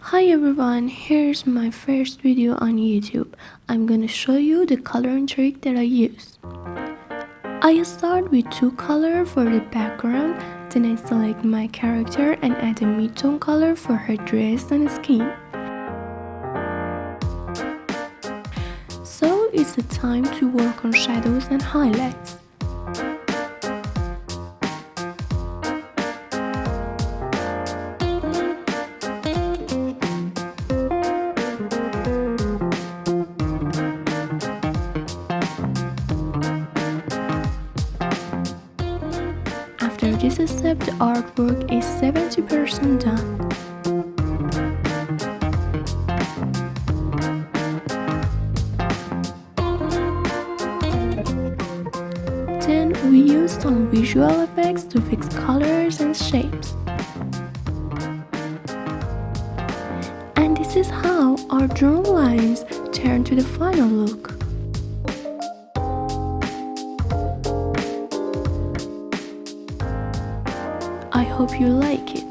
Hi everyone, here's my first video on YouTube. I'm gonna show you the coloring trick that I use. I start with two colors for the background, then I select my character and add a mid-tone color for her dress and skin. So it's the time to work on shadows and highlights. After this step, the artwork is 70% done. Then we use some visual effects to fix colors and shapes. And this is how our drawn lines turn to the final look. I hope you like it.